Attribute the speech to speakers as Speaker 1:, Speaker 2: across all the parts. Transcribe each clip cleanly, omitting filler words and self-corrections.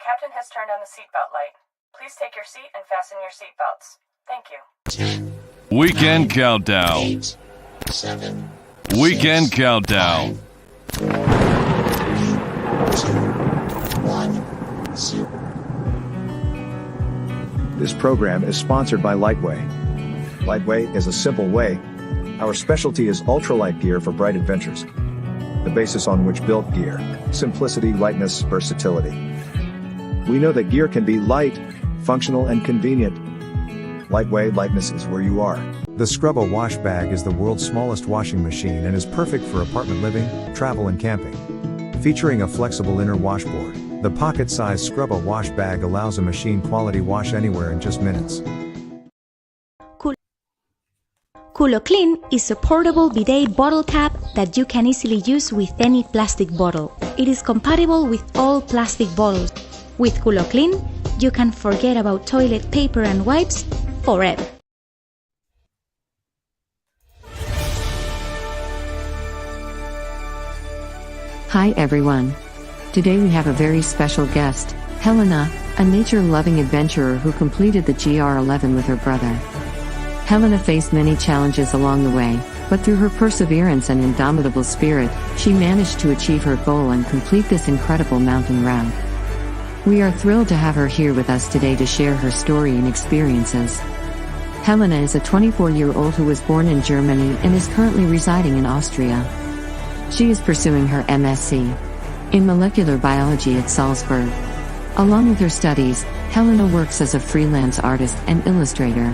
Speaker 1: captain has turned on the seatbelt light. Please take your seat and fasten your seatbelts. Thank you.
Speaker 2: 10,
Speaker 3: Weekend
Speaker 2: 9,
Speaker 3: countdown.
Speaker 2: 8, 7,
Speaker 3: Weekend
Speaker 2: 6,
Speaker 3: countdown.
Speaker 2: 5, 4, 3, 2, 1, 0.
Speaker 4: This program is sponsored by Lightway. Lightway is a simple way. Our specialty is ultralight gear for bright adventures. The basis on which built gear: simplicity, lightness, versatility. We know that gear can be light, functional, and convenient. Lightway, lightness is where you are.
Speaker 5: The Scrubbo wash bag is the world's smallest washing machine and is perfect for apartment living, travel and camping. Featuring a flexible inner washboard, the pocket-sized Scrubbo wash bag allows a machine-quality wash anywhere in just minutes.
Speaker 6: Culo Clean is a portable bidet bottle cap that you can easily use with any plastic bottle. It is compatible with all plastic bottles. With Culo Clean, you can forget about toilet paper and wipes forever.
Speaker 7: Hi everyone. Today we have a very special guest, Helena, a nature-loving adventurer who completed the GR11 with her brother. Helena faced many challenges along the way, but through her perseverance and indomitable spirit, she managed to achieve her goal and complete this incredible mountain route. We are thrilled to have her here with us today to share her story and experiences. Helena is a 24-year-old who was born in Germany and is currently residing in Austria. She is pursuing her MSc in molecular biology at Salzburg. Along with her studies, Helena works as a freelance artist and illustrator.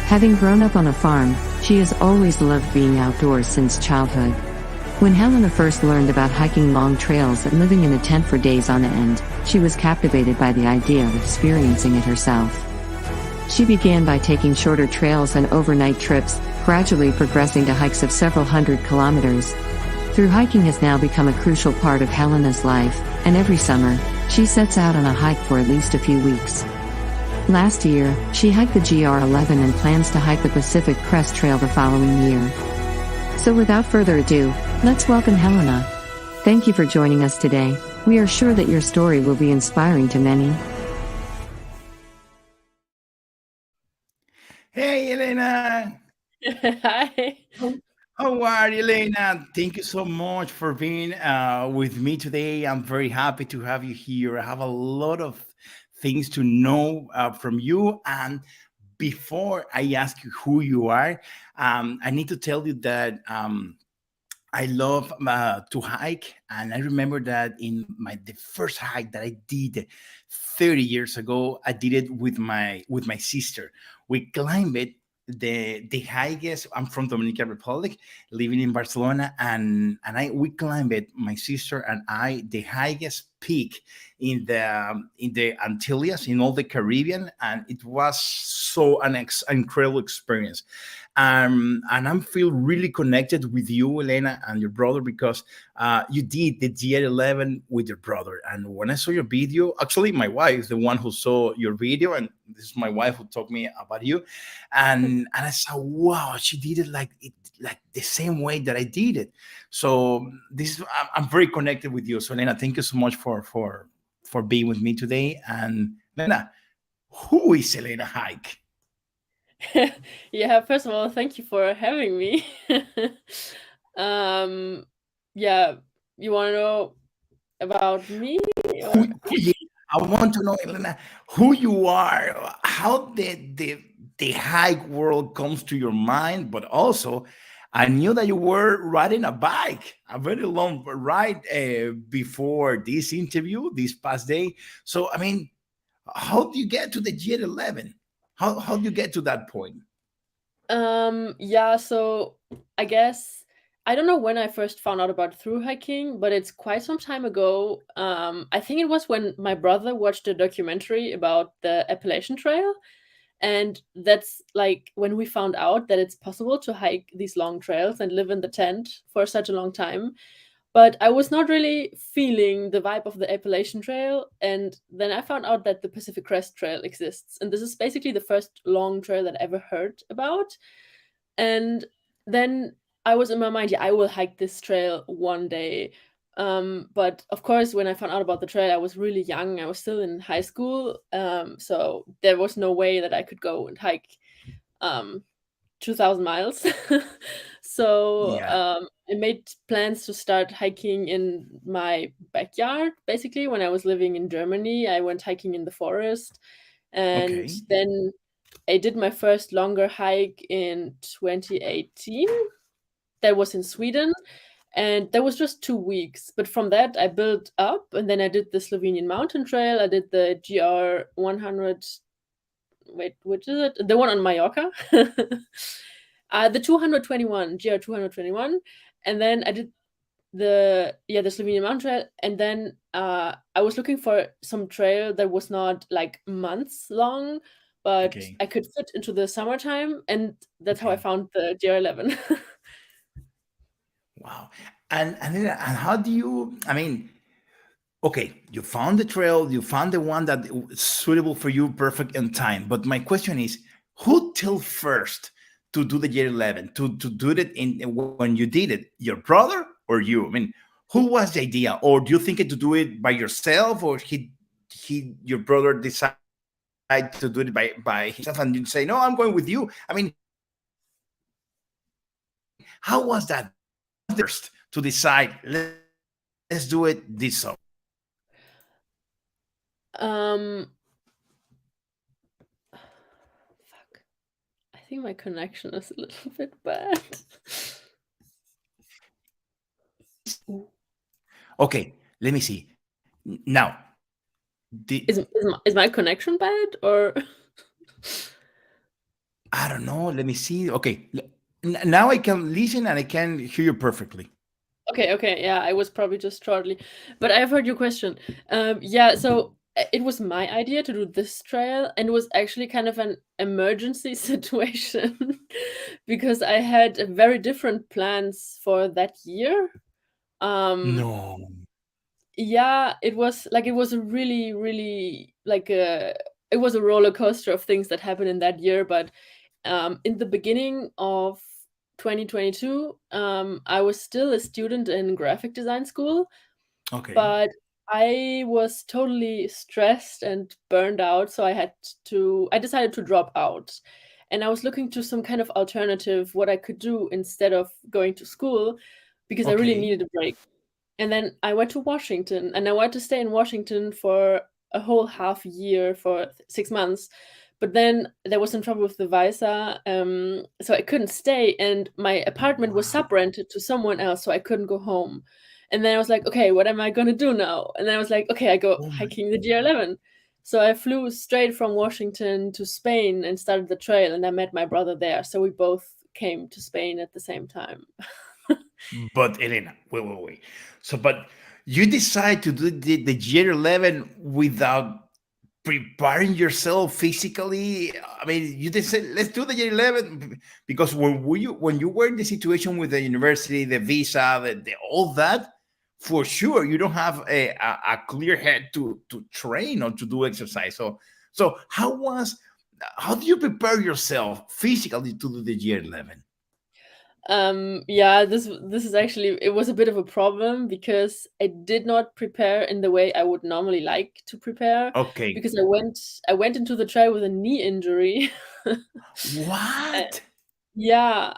Speaker 7: Having grown up on a farm, she has always loved being outdoors since childhood. When Helena first learned about hiking long trails and living in a tent for days on end, she was captivated by the idea of experiencing it herself. She began by taking shorter trails and overnight trips, gradually progressing to hikes of several hundred kilometers. Through hiking has now become a crucial part of Helena's life, and every summer, she sets out on a hike for at least a few weeks. Last year, she hiked the GR11 and plans to hike the Pacific Crest Trail the following year. So without further ado, let's welcome Helena. Thank you for joining us today. We are sure that your story will be inspiring to many.
Speaker 8: Hey, Elena.
Speaker 9: Hi.
Speaker 8: How are you, Elena? Thank you so much for being with me today. I'm very happy to have you here. I have a lot of things to know from you. And before I ask you who you are, I need to tell you that I love to hike. And I remember that in the first hike that I did 30 years ago, I did it with my sister. We climbed it. The highest. I'm from Dominican Republic, living in Barcelona, and we climbed it, my sister and I, the highest peak in the Antilles, in all the Caribbean, and it was so an incredible experience. And I feel really connected with you, Elena, and your brother, because you did the GR11 with your brother. And when I saw your video, actually my wife is the one who saw your video, and this is my wife who told me about you. And I said, wow, she did it like the same way that I did it. So I'm very connected with you. So Elena, thank you so much for being with me today. And Elena, who is Elena Hike?
Speaker 9: Yeah, first of all, thank you for having me. Yeah, you want to know about me? Or?
Speaker 8: I want to know, Elena, who you are, how the hike world comes to your mind, but also I knew that you were riding a bike, a very long ride before this interview, this past day. So, I mean, how do you get to the GR11? How do you get to that point?
Speaker 9: Yeah, so I guess I don't know when I first found out about thru hiking, but it's quite some time ago. I think it was when my brother watched a documentary about the Appalachian Trail. And that's like when we found out that it's possible to hike these long trails and live in the tent for such a long time. But I was not really feeling the vibe of the Appalachian Trail. And then I found out that the Pacific Crest Trail exists. And this is basically the first long trail that I ever heard about. And then I was in my mind, yeah, I will hike this trail one day. But of course, when I found out about the trail, I was really young. I was still in high school, so there was no way that I could go and hike um, 2,000 miles. So
Speaker 8: Yeah.
Speaker 9: I made plans to start hiking in my backyard. Basically, when I was living in Germany, I went hiking in the forest, and
Speaker 8: Okay.
Speaker 9: then I did my first longer hike in 2018. That was in Sweden, and that was just 2 weeks. But from that, I built up, and then I did the Slovenian mountain trail. I did the GR100. Wait, which is it? The one on Mallorca. The 221, GR221, and then I did the Slovenian mountain trail, and then I was looking for some trail that was not like months long, but
Speaker 8: Okay.
Speaker 9: I could fit into the summertime, and that's how I
Speaker 8: Okay.
Speaker 9: found the GR11.
Speaker 8: Wow. And how do you? I mean, okay, you found the trail, you found the one that is suitable for you, perfect in time. But my question is, who till first to do the year 11, to do it in when you did it, your brother or you? I mean, who was the idea, or do you think it to do it by yourself, or your brother decided to do it by himself, and you say, no, I'm going with you? I mean, how was that first to decide? Let's do it this summer.
Speaker 9: um, fuck. I think my connection is a little bit bad. Ooh.
Speaker 8: Okay, let me see. Now, the
Speaker 9: Is my connection bad or?
Speaker 8: I don't know. Let me see. Okay, now I can listen and I can hear you perfectly.
Speaker 9: Okay, yeah, I was probably just shortly, but I've heard your question. Yeah, so it was my idea to do this trail, and it was actually kind of an emergency situation because I had very different plans for that year. Um,
Speaker 8: No.
Speaker 9: yeah, it was a really, really like a it was a roller coaster of things that happened in that year, but in the beginning of 2022, I was still a student in graphic design school,
Speaker 8: Okay.
Speaker 9: but I was totally stressed and burned out, so I decided to drop out. And I was looking to some kind of alternative, what I could do instead of going to school, because I really
Speaker 8: Okay.
Speaker 9: needed a break. And then I went to Washington, and I wanted to stay in Washington for a whole half year, for 6 months. But then there was some trouble with the visa, so I couldn't stay, and my apartment was
Speaker 8: Wow.
Speaker 9: sub-rented to someone else, so I couldn't go home. And then I was like, okay, what am I gonna do now? And then I was like, okay, I go
Speaker 8: Oh my.
Speaker 9: hiking the GR11. So I flew straight from Washington to Spain and started the trail, and I met my brother there. So we both came to Spain at the same time.
Speaker 8: But Elena, wait. So, but you decide to do the year 11 without preparing yourself physically. I mean, you just said, let's do the year 11 because when you were in the situation with the university, the visa, all that, for sure, you don't have a clear head to train or to do exercise. So how do you prepare yourself physically to do the year 11?
Speaker 9: Yeah, this is actually, it was a bit of a problem because I did not prepare in the way I would normally like to prepare,
Speaker 8: Okay.
Speaker 9: because I went into the trail with a knee injury. Uh,
Speaker 8: What?
Speaker 9: yeah,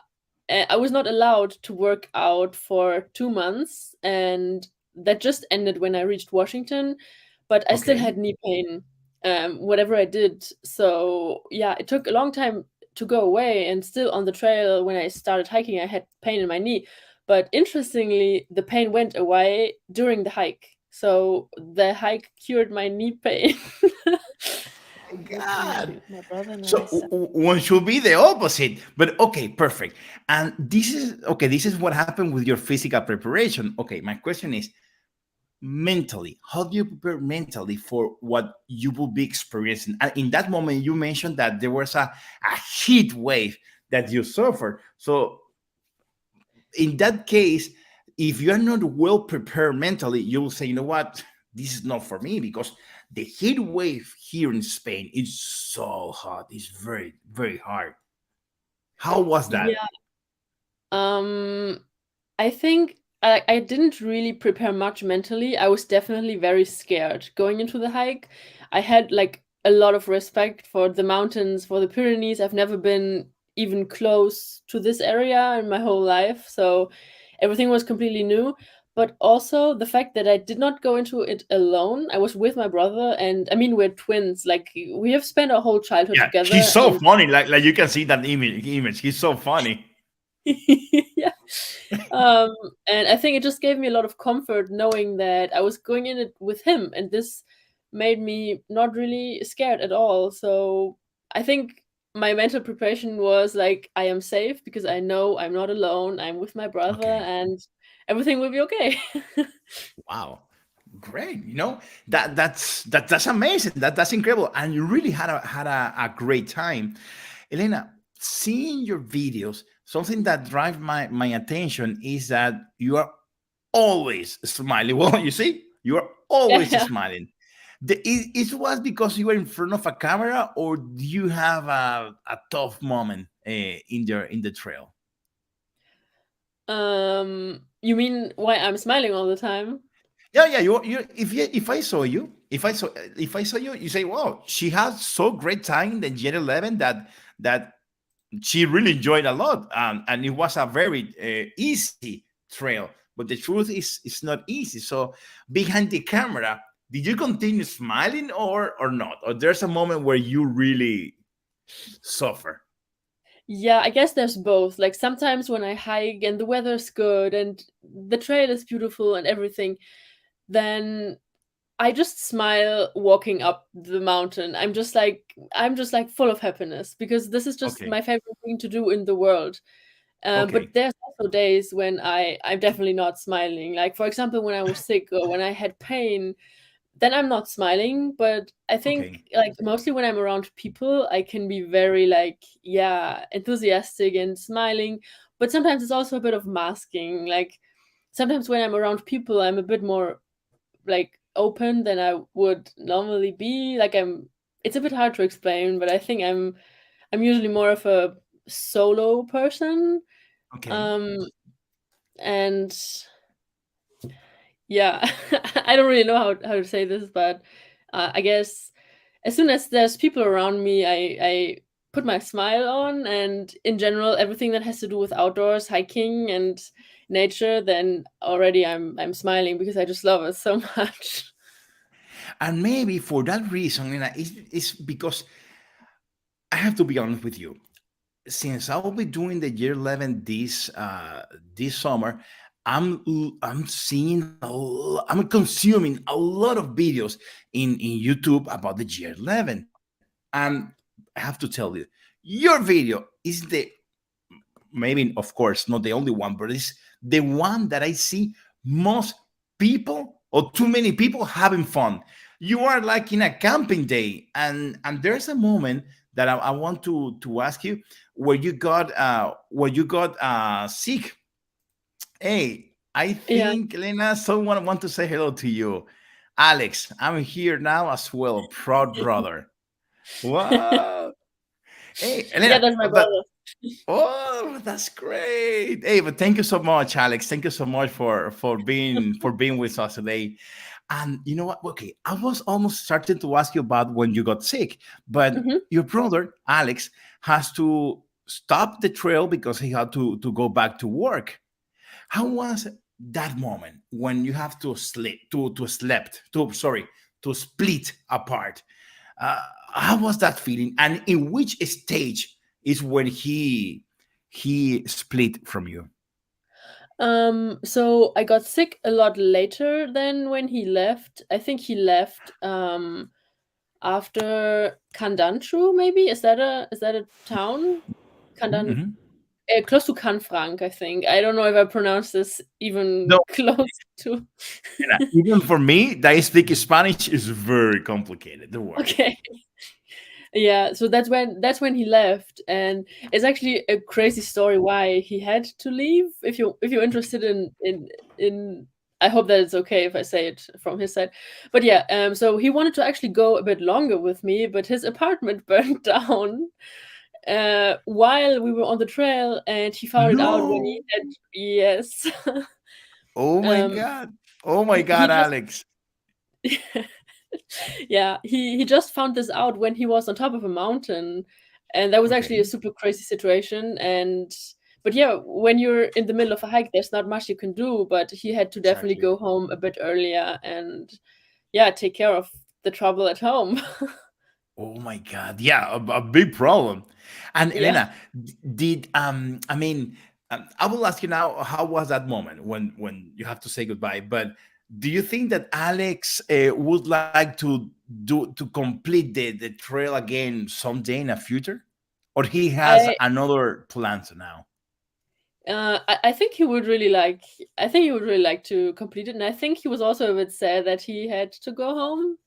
Speaker 9: I was not allowed to work out for 2 months, and that just ended when I reached Washington. But I still
Speaker 8: Okay.
Speaker 9: had knee pain, whatever I did. So yeah, it took a long time to go away, and still on the trail when I started hiking, I had pain in my knee. But interestingly, the pain went away during the hike. So the hike cured my knee pain.
Speaker 8: God.
Speaker 9: My brother and
Speaker 8: So
Speaker 9: I sat.
Speaker 8: one should be the opposite. But okay, perfect. And this is okay. This is what happened with your physical preparation. Okay, my question is mentally. How do you prepare mentally for what you will be experiencing? And in that moment, you mentioned that there was a heat wave that you suffered. So in that case, if you're not well prepared mentally, you will say, you know what, this is not for me because the heat wave here in Spain is so hot. It's very, very hard. How was that?
Speaker 9: Yeah. Um, I think. I didn't really prepare much mentally. I was definitely very scared going into the hike. I had like a lot of respect for the mountains, for the Pyrenees. I've never been even close to this area in my whole life, so everything was completely new. But also the fact that I did not go into it alone. I was with my brother, and I mean, we're twins. Like, we have spent our whole childhood
Speaker 8: Yeah, he's
Speaker 9: together,
Speaker 8: so
Speaker 9: and
Speaker 8: funny. Like you can see that image. He's so funny.
Speaker 9: yeah. Um, and I think it just gave me a lot of comfort knowing that I was going in it with him, and this made me not really scared at all. So I think my mental preparation was like, I am safe because I know I'm not alone. I'm with my brother,
Speaker 8: Okay.
Speaker 9: and everything will be okay.
Speaker 8: Wow. Great. That's amazing. That's incredible. And you really had a great time. Elena, seeing your videos, something that drives my attention is that you are always smiling. Well, you see, you are always
Speaker 9: Yeah.
Speaker 8: smiling. It was because you were in front of a camera, or do you have a tough moment in the trail?
Speaker 9: You mean why I'm smiling all the time?
Speaker 8: Yeah, yeah. If I saw you, if I saw you, you say, "Wow, she has so great time in the GR11 that she really enjoyed a lot, and it was a very easy trail." But the truth is, it's not easy. So behind the camera, did you continue smiling or not? Or there's a moment where you really suffer?
Speaker 9: Yeah, I guess there's both. Like, sometimes when I hike and the weather's good and the trail is beautiful and everything, then I just smile walking up the mountain. I'm just like full of happiness because this is just
Speaker 8: Okay,
Speaker 9: my favorite thing to do in the world. But
Speaker 8: okay,
Speaker 9: there's also days when I'm definitely not smiling. Like, for example, when I was sick or when I had pain, then I'm not smiling. But I think,
Speaker 8: okay,
Speaker 9: like, mostly when I'm around people, I can be very, like, yeah, enthusiastic and smiling. But sometimes it's also a bit of masking. Like, sometimes when I'm around people, I'm a bit more, like, open than I would normally be. Like, it's a bit hard to explain, but I think I'm usually more of a solo person.
Speaker 8: okay.
Speaker 9: Um, and yeah, I don't really know how to say this, but I guess as soon as there's people around me, I put my smile on, and in general, everything that has to do with outdoors, hiking, and nature, then already I'm smiling because I just love it so much.
Speaker 8: And maybe for that reason, it's because I have to be honest with you. Since I will be doing the year 11 this summer, I'm seeing I'm consuming a lot of videos in YouTube about the year 11, and I have to tell you, your video is the maybe, of course, not the only one, but it's the one that I see most people or too many people having fun. You are like in a camping day, and there's a moment that I want to ask you where you got sick. Hey, I
Speaker 9: Yeah.
Speaker 8: think Elena, someone want to say hello to you. Alex, I'm here now as well, proud brother. Wow. Hey,
Speaker 9: Yeah,
Speaker 8: Elena,
Speaker 9: that's my
Speaker 8: but
Speaker 9: brother.
Speaker 8: oh, that's great. Hey, but thank you so much, Alex. Thank you so much for being with us today. And you know what? Okay, I was almost starting to ask you about when you got sick, but
Speaker 9: Mhm.
Speaker 8: your brother, Alex, has to stop the trail because he had to go back to work. How was that moment when you have to sleep to slept to sorry to split apart? Uh, how was that feeling, and in which stage is when he split from you?
Speaker 9: So I got sick a lot later than when he left. I think he left after Candanchu, maybe. Is that a town? Candan
Speaker 8: Mhm.
Speaker 9: close to Canfranc, I think. I don't know if I pronounced this even
Speaker 8: No,
Speaker 9: close to.
Speaker 8: even for me, that I speak Spanish is very complicated. Don't worry.
Speaker 9: Okay. Yeah, so that's when he left, and it's actually a crazy story why he had to leave. If you're interested in I hope that it's okay if I say it from his side. But yeah, so he wanted to actually go a bit longer with me, but his apartment burned down while we were on the trail, and he found it out when he
Speaker 8: No.
Speaker 9: had yes.
Speaker 8: Oh my
Speaker 9: Um,
Speaker 8: God. Oh my
Speaker 9: he
Speaker 8: God,
Speaker 9: just
Speaker 8: Alex.
Speaker 9: yeah, he just found this out when he was on top of a mountain, and that was actually a
Speaker 8: Okay.
Speaker 9: super crazy situation. And but yeah, when you're in the middle of a hike, there's not much you can do. But he had to definitely
Speaker 8: Exactly.
Speaker 9: go home a bit earlier and yeah, take care of the trouble at home.
Speaker 8: Oh my God. Yeah, a big problem. And
Speaker 9: Yeah.
Speaker 8: Elena, did I mean, I will ask you now, how was that moment when you have to say goodbye? But do you think that Alex would like to complete the trail again someday in the future, or he has
Speaker 9: I
Speaker 8: another plans now?
Speaker 9: I think he would really like. I think he would really like to complete it, and I think he was also a bit sad that he had to go home.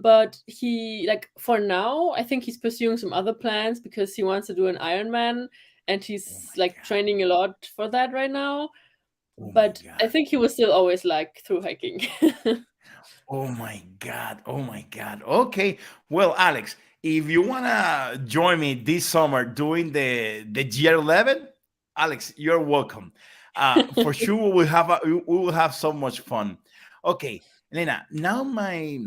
Speaker 9: But he like for now, I think he's pursuing some other plans because he wants to do an Ironman, and
Speaker 8: Oh
Speaker 9: he's
Speaker 8: my
Speaker 9: like
Speaker 8: God.
Speaker 9: training a lot for that right now.
Speaker 8: Oh my
Speaker 9: But I
Speaker 8: God.
Speaker 9: think he was still always like through hiking.
Speaker 8: Oh my God. Oh my God. Okay. Well, Alex, if you wanna join me this summer doing the GR11, Alex, you're welcome. For sure, we will have so much fun. Okay, Elena. Now my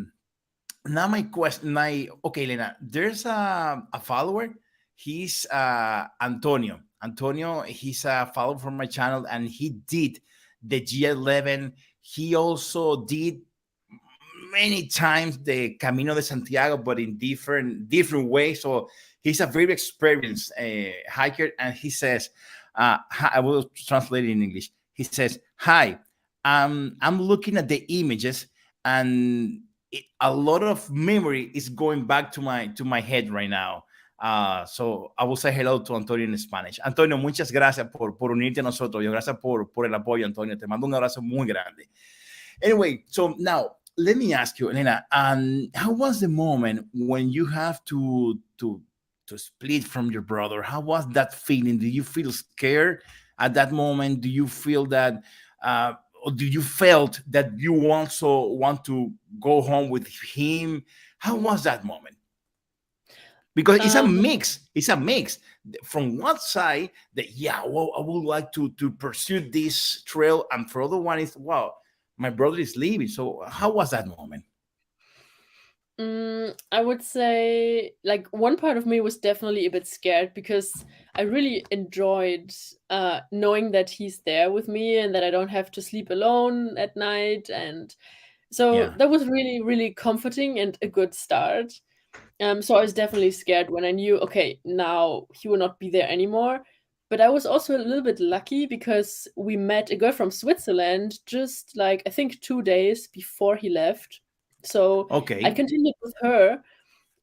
Speaker 8: question. My okay, Elena. There's a follower. He's Antonio. Antonio. He's a follower from my channel, and he did the G11. He also did many times the Camino de Santiago, but in different ways. So he's a very experienced hiker, and he says, I will translate it in English. He says, "Hi, I'm looking at the images, and a lot of memory is going back to my head right now." So I will say hello to Antonio in Spanish. Antonio, muchas gracias por unirte a nosotros. Yo gracias por el apoyo, Antonio. Te mando un abrazo muy grande. Anyway, so now let me ask you, Elena, how was the moment when you have to split from your brother? How was that feeling? Did you feel scared at that moment? Do you feel that, or do you felt that you also want to go home with him? How was that moment? Because it's a
Speaker 9: um,
Speaker 8: mix. It's a mix. From one side, that yeah, well, I would like to pursue this trail, and for other one is wow, my brother is leaving. So how was that moment?
Speaker 9: I would say like one part of me was definitely a bit scared because I really enjoyed knowing that he's there with me and that I don't have to sleep alone at night. And so
Speaker 8: Yeah,
Speaker 9: that was really, really comforting and a good start. So I was definitely scared when I knew, okay, now he will not be there anymore. But I was also a little bit lucky because we met a girl from Switzerland just like I think 2 days before he left. So I
Speaker 8: okay,
Speaker 9: continued with her,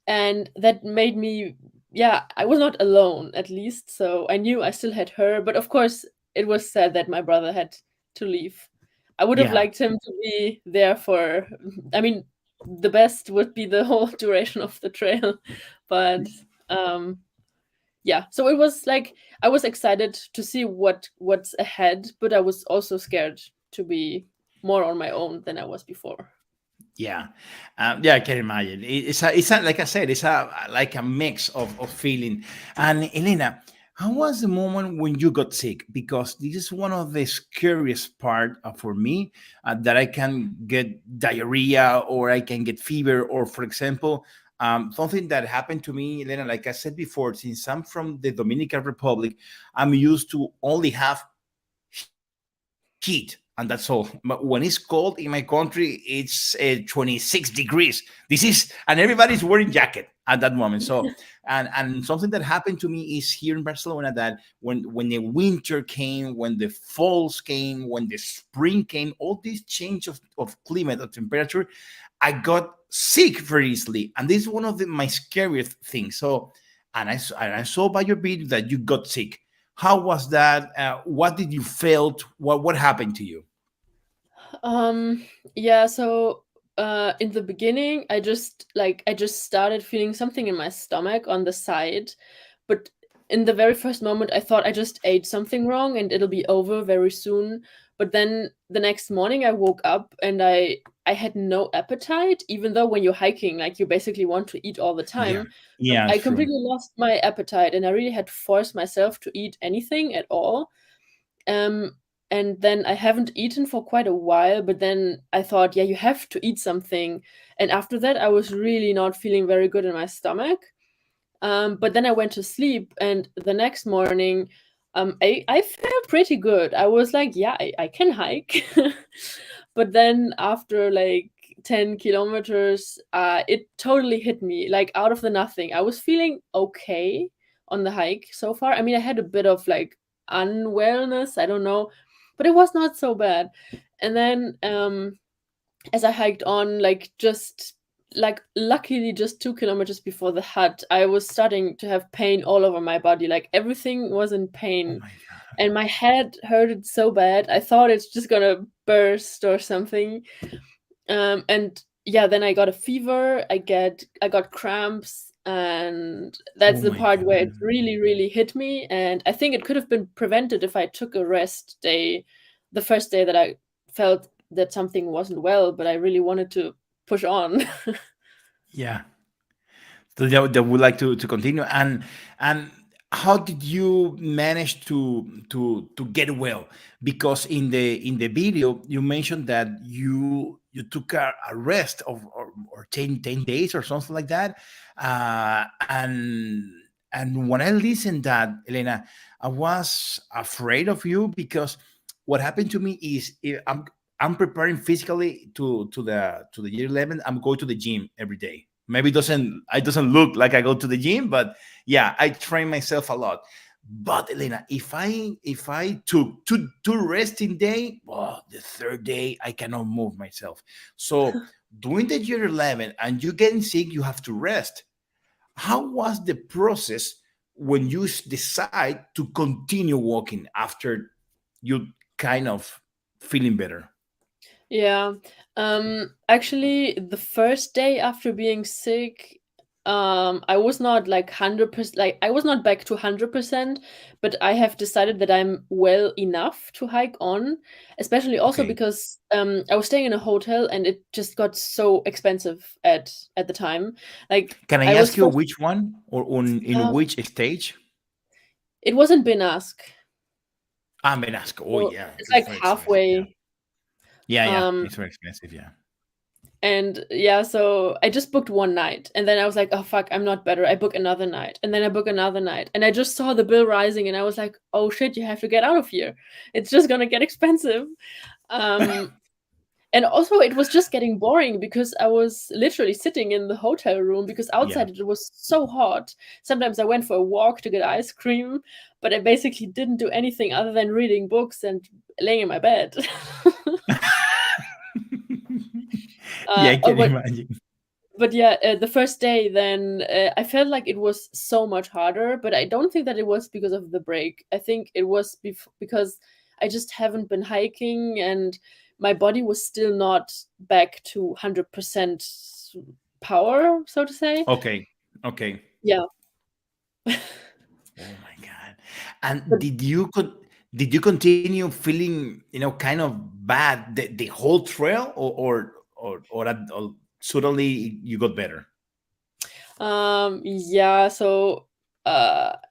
Speaker 9: and that made me, yeah, I was not alone at least. So I knew I still had her. But of course, it was sad that my brother had to leave. I would have
Speaker 8: yeah.
Speaker 9: liked him to be there for, I mean, the best would be the whole duration of the trail. But um yeah, so it was like I was excited to see what's ahead, but I was also scared to be more on my own than I was before.
Speaker 8: Yeah, yeah, I can imagine. It's a, like I said, it's a like a mix of feeling. And Elena, how was the moment when you got sick? Because this is one of the scariest part for me, that I can get diarrhea or I can get fever, or for example, something that happened to me, Elena. Like I said before, since I'm from the Dominican Republic, I'm used to only have heat, and that's all. But when it's cold in my country, it's 26 degrees. This is, and everybody's wearing jacket at that moment. So and something that happened to me is here in Barcelona, that when the winter came, when the falls came, when the spring came, all this change of climate, of temperature, I got sick very easily, and this is one of my scariest things. So and I saw by your video that you got sick. How was that? What did you felt? What happened to you?
Speaker 9: Um, yeah, so in the beginning, I just started feeling something in my stomach on the side, but in the very first moment I thought I just ate something wrong and it'll be over very soon. But then the next morning I woke up and I had no appetite, even though when you're hiking, like you basically want to eat all the
Speaker 8: Yeah,
Speaker 9: time. But
Speaker 8: yeah,
Speaker 9: I
Speaker 8: true.
Speaker 9: completely lost my appetite and I really had to force myself to eat anything at all. Um, and then I haven't eaten for quite a while, but then I thought, yeah, you have to eat something. And after that, I was really not feeling very good in my stomach. But then I went to sleep, and the next morning, I felt pretty good. I was like, yeah, I can hike. But then after like 10 kilometers, it totally hit me, like out of the nothing. I was feeling okay on the hike so far. I mean, I had a bit of like unwellness, I don't know, but it was not so bad. And then as I hiked on, like just like luckily just 2 kilometers before the hut, I was starting to have pain all over my body. Like everything was in
Speaker 8: Oh
Speaker 9: pain,
Speaker 8: my God.
Speaker 9: and my head hurted so bad. I thought it's just gonna burst or something. And yeah, then I got a fever. I got cramps, and that's
Speaker 8: Oh
Speaker 9: the
Speaker 8: my
Speaker 9: part where it
Speaker 8: God.
Speaker 9: really really hit me. And I think it could have been prevented if I took a rest day, the first day that I felt that something wasn't well, but I really wanted to push on.
Speaker 8: Yeah. So they would like to continue. And how did you manage to get well? Because in the video you mentioned that you took a rest of or 10 days or something like that. And when I listened that, Elena, I was afraid of you because what happened to me is I'm preparing physically to the year 11. I'm going to the gym every day. Maybe it doesn't look like I go to the gym, but yeah, I train myself a lot. But Elena, if I took two resting day, well, the third day I cannot move myself. So doing the year 11 and you getting sick, you have to rest. How was the process when you decide to continue walking after you kind of feeling better?
Speaker 9: Yeah. Actually, the first day after being sick, I was not like 100%, like I was not back to 100%, but I have decided that I'm well enough to hike on, especially also
Speaker 8: Okay.
Speaker 9: because I was staying in a hotel and it just got so expensive at the time. Like
Speaker 8: Can I
Speaker 9: I was
Speaker 8: ask you
Speaker 9: forced,
Speaker 8: which one or on in
Speaker 9: um,
Speaker 8: which stage?
Speaker 9: it wasn't Binask,
Speaker 8: Ah, Menasco. Oh
Speaker 9: so
Speaker 8: yeah,
Speaker 9: it's
Speaker 8: it's
Speaker 9: like
Speaker 8: very expensive. Yeah,
Speaker 9: halfway.
Speaker 8: yeah,
Speaker 9: Um,
Speaker 8: it's very expensive. Yeah.
Speaker 9: And yeah, so I just booked one night and then I was like, oh fuck, I'm not better. I book another night. And then I book another night. And I just saw the bill rising and I was like, oh shit, you have to get out of here. It's just gonna get expensive. Um and also it was just getting boring because I was literally sitting in the hotel room because
Speaker 8: Yeah.
Speaker 9: outside it was so hot. Sometimes I went for a walk to get ice cream, but I basically didn't do anything other than reading books and laying in my bed.
Speaker 8: Yeah, I
Speaker 9: Oh,
Speaker 8: can imagine.
Speaker 9: but yeah, the first day, then I felt like it was so much harder, but I don't think that it was because of the break. I think it was because I just haven't been hiking and my body was still not back to 100% power, so to say.
Speaker 8: Okay. Okay.
Speaker 9: Yeah.
Speaker 8: Oh my God. And
Speaker 9: But
Speaker 8: did you continue feeling kind of bad the whole trail or suddenly you got better?
Speaker 9: yeah, so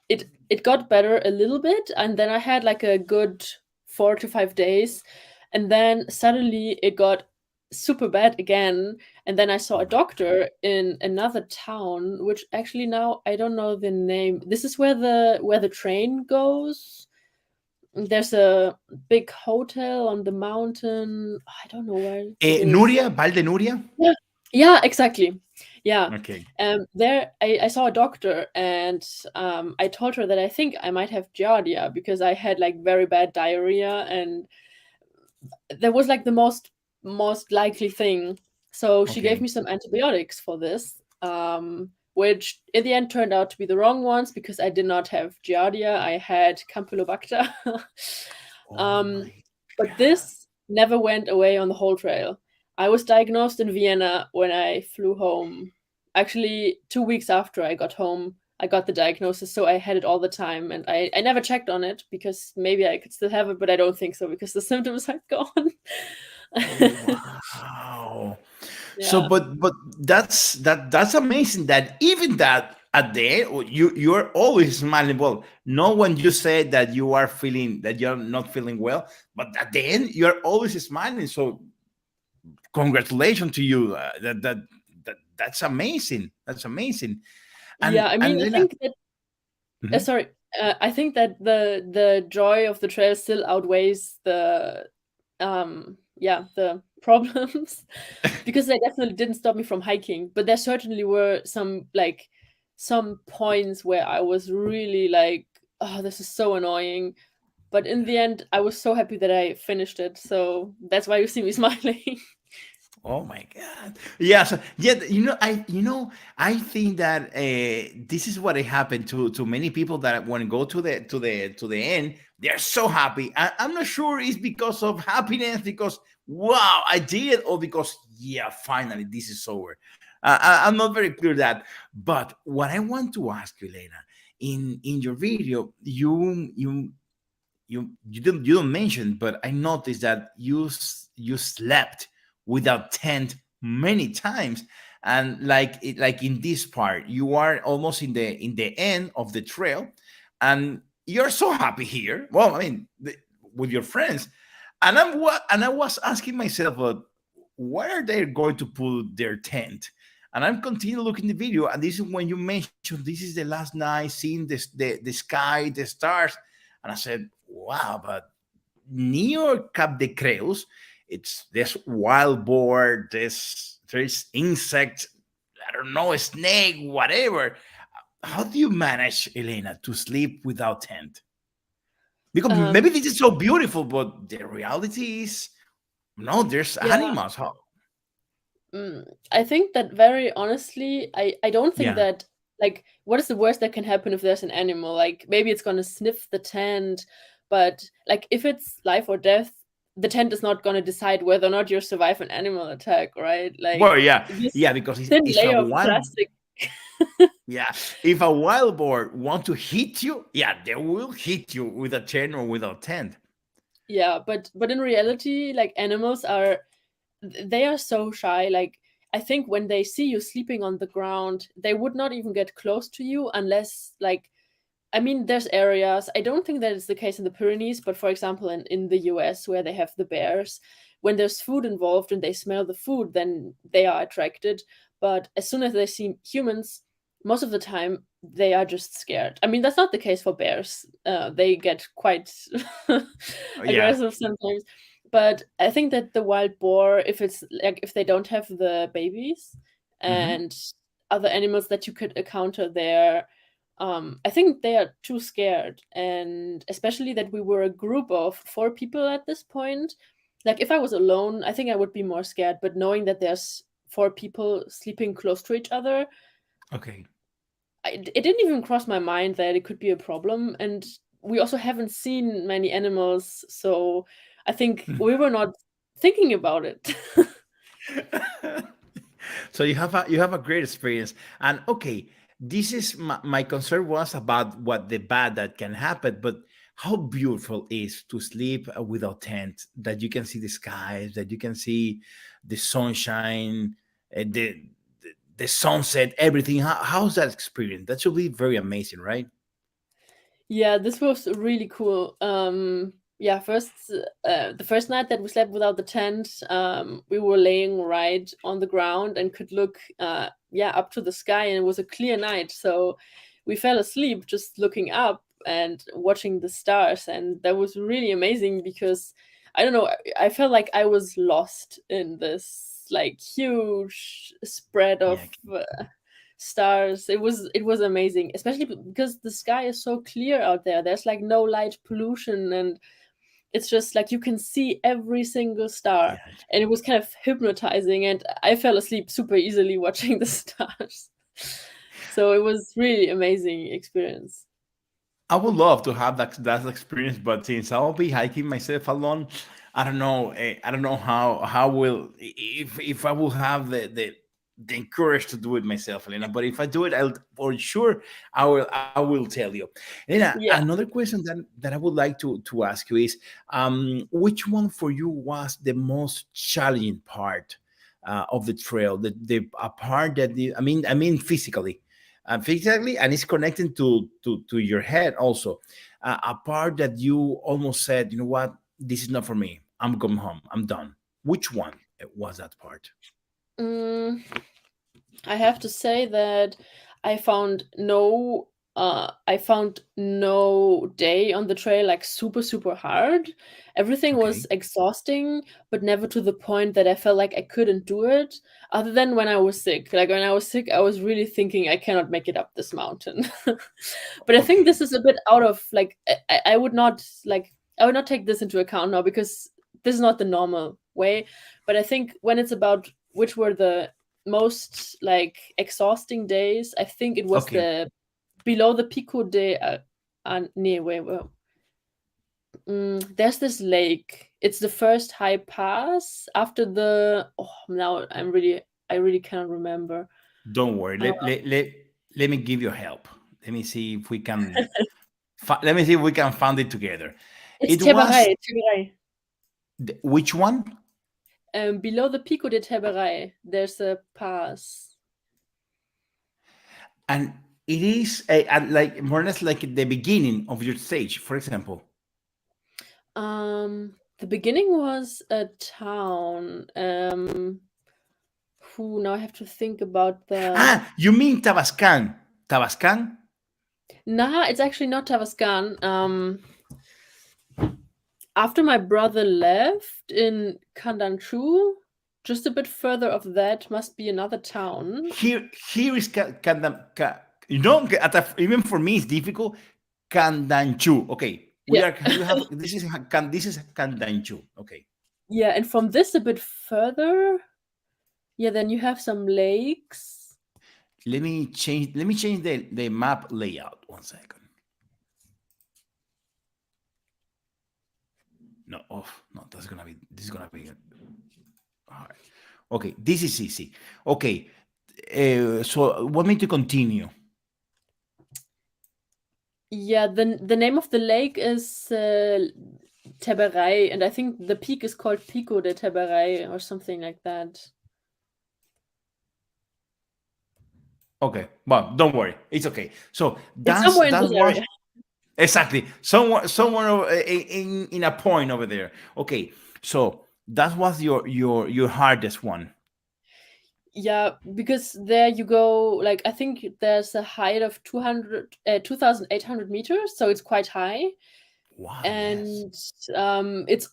Speaker 9: it got better a little bit, and then I had like a good 4 to 5 days, and then suddenly it got super bad again. And then I saw
Speaker 8: Oh
Speaker 9: a
Speaker 8: my
Speaker 9: doctor in another town, which actually now I don't know the name. This is where the train goes. There's a big hotel on the mountain. I don't know where it is.
Speaker 8: Nuria, Val de Nuria?
Speaker 9: Yeah, yeah, exactly. Yeah.
Speaker 8: Okay.
Speaker 9: There I saw a doctor and I told her that I think I might have giardia because I had like very bad diarrhea and that was like the most likely thing. So she gave
Speaker 8: Okay.
Speaker 9: me some antibiotics for this, which in the end turned out to be the wrong ones because I did not have giardia. I had Campylobacter.
Speaker 8: Oh
Speaker 9: um,
Speaker 8: my
Speaker 9: but
Speaker 8: God.
Speaker 9: this never went away on the whole trail. I was diagnosed in Vienna when I flew home. Actually, 2 weeks after I got home, I got the diagnosis, so I had it all the time, and I never checked on it because maybe I could still have it, but I don't think so because the symptoms are gone.
Speaker 8: Oh wow. So
Speaker 9: Yeah.
Speaker 8: but that's amazing that even that at the end, you're always smiling. Well, not when you say that you are feeling that you're not feeling well, but at the end you're always smiling. So congratulations to you. That's amazing. That's amazing.
Speaker 9: Yeah, I
Speaker 8: And
Speaker 9: mean, I
Speaker 8: Lena,
Speaker 9: think that
Speaker 8: mhm.
Speaker 9: sorry, I think that the joy of the trail still outweighs the yeah, the problems, because they definitely didn't stop me from hiking, but there certainly were some like some points where I was really like, oh, this is so annoying. But in the end, I was so happy that I finished it. So that's why you see me smiling.
Speaker 8: Oh my God! Yeah, so yeah, I think that this is what it happened to many people that want to go to the end. They're so happy. I'm not sure it's because of happiness, because wow, I did, or because yeah, finally this is over. I'm not very clear that. But what I want to ask you, Elena, in your video, you don't mention, but I noticed that you slept without tent many times, and like in this part, you are almost in the end of the trail, and you're so happy here. Well, I mean, with your friends, and I was asking myself, where are they going to put their tent? And I'm continue looking the video, and this is when you mentioned this is the last night, seeing the sky, the stars, and I said, wow, but near Cap de Creus, it's this wild boar, there's insects, I don't know, a snake, whatever. How do you manage, Elena, to sleep without tent? Because maybe
Speaker 9: um,
Speaker 8: this is so beautiful, but the reality is no, there's
Speaker 9: yeah,
Speaker 8: animals. How?
Speaker 9: I think that very honestly, I don't think
Speaker 8: Yeah.
Speaker 9: that like what is the worst that can happen if there's an animal? Like maybe it's gonna sniff the tent, but like if it's life or death, the tent is not gonna decide whether or not you survive an animal attack, right? Like
Speaker 8: Well, yeah,
Speaker 9: this
Speaker 8: yeah, because
Speaker 9: thin
Speaker 8: if a
Speaker 9: layer of
Speaker 8: wild,
Speaker 9: plastic.
Speaker 8: yeah, if a wild boar want to hit you, yeah, they will hit you with a chain or with a tent.
Speaker 9: Yeah, but in reality, like animals are they are so shy. Like I think when they see you sleeping on the ground, they would not even get close to you unless like I mean there's areas. I don't think that is the case in the Pyrenees, but for example in the US where they have the bears, when there's food involved and they smell the food, then they are attracted. But as soon as they see humans, most of the time they are just scared. I mean, that's not the case for bears. They get quite
Speaker 8: Yeah.
Speaker 9: aggressive sometimes. But I think that the wild boar, if it's like if they don't have the babies
Speaker 8: Hmm.
Speaker 9: and other animals that you could encounter there, I think they are too scared. And especially that we were a group of 4 people at this point. Like if I was alone, I think I would be more scared. But knowing that there's 4 people sleeping close to each other,
Speaker 8: Okay.
Speaker 9: it didn't even cross my mind that it could be a problem. And we also haven't seen many animals, so I think we were not thinking about it.
Speaker 8: So you have a great experience, and okay, this is my concern was about what the bad that can happen, but how beautiful is to sleep without tent, that you can see the skies, that you can see the sunshine, the sunset, everything. How's that experience? That should be very amazing, right?
Speaker 9: Yeah, this was really cool. Yeah, the first night that we slept without the tent, we were laying right on the ground and could look, yeah, up to the sky, and it was a clear night. So we fell asleep just looking up and watching the stars, and that was really amazing because I don't know, I felt like I was lost in this like huge spread of
Speaker 8: Yeah.
Speaker 9: stars. It was amazing, especially because the sky is so clear out there. There's like no light pollution, and it's just like you can see every single star,
Speaker 8: Yeah.
Speaker 9: and it was kind of hypnotizing, and I fell asleep super easily watching the stars. So it was really amazing experience.
Speaker 8: I would love to have that experience, but since I'll be hiking myself alone, I don't know. I don't know how will if I will have the courage to do it myself, Elena. But if I do it, I'll for sure I will tell you. Elena,
Speaker 9: Yeah.
Speaker 8: another question that I would like to ask you is, which one for you was the most challenging part of the trail? The a part that I mean physically. physically, and it's connecting to your head also. A part that you almost said, you know what, this is not for me. I'm going home. I'm done. Which one was that part?
Speaker 9: Mm, I have to say that I found no day on the trail like super hard. Everything was
Speaker 8: Okay.
Speaker 9: exhausting, but never to the point that I felt like I couldn't do it. Other than when I was sick. Like when I was sick, I was really thinking I cannot make it up this mountain. But I think
Speaker 8: Okay.
Speaker 9: this is a bit out of like I would not like I would not take this into account now because this is not the normal way. But I think when it's about which were the most like exhausting days, I think it was
Speaker 8: Okay.
Speaker 9: the below the Pico de nee, wait. There's this lake. It's the first high pass after the. Oh, now I really cannot remember.
Speaker 8: Don't worry.
Speaker 9: Uh,
Speaker 8: Let me give you help. Let me see if we can. Let me see if we can find it together.
Speaker 9: it's
Speaker 8: It was
Speaker 9: Teberei.
Speaker 8: which one?
Speaker 9: Below the Pico de Teberei, there's a pass.
Speaker 8: And it is like more or less like the beginning of your stage, for example.
Speaker 9: The beginning was a town. Now I have to think about the.
Speaker 8: Ah, you mean Tabascan? Tabascan?
Speaker 9: Nah, it's actually not Tavascan. After my brother left in Kandanchu, just a bit further of that must be another town.
Speaker 8: Here is you know, even for me it's difficult. Candanchu. Okay,
Speaker 9: Yeah.
Speaker 8: we have this is Candanchu. Okay,
Speaker 9: Yeah, and from this a bit further, yeah, then you have some lakes.
Speaker 8: let me change the map layout. 1 second. No, oh no, that's gonna be this is gonna be all right. Okay, this is easy. Okay, so want me to continue?
Speaker 9: Yeah, the name of the lake is Teberei, and I think the peak is called Pico de Teberei or something like that.
Speaker 8: Okay, well, don't worry, it's okay. So
Speaker 9: It's somewhere in
Speaker 8: that
Speaker 9: this
Speaker 8: was
Speaker 9: area.
Speaker 8: exactly somewhere in a point over there. Okay, so that was your hardest one.
Speaker 9: Yeah, because there you go, like I think there's a height of 2,800 meters, so it's quite high.
Speaker 8: Wow, yes.
Speaker 9: And it's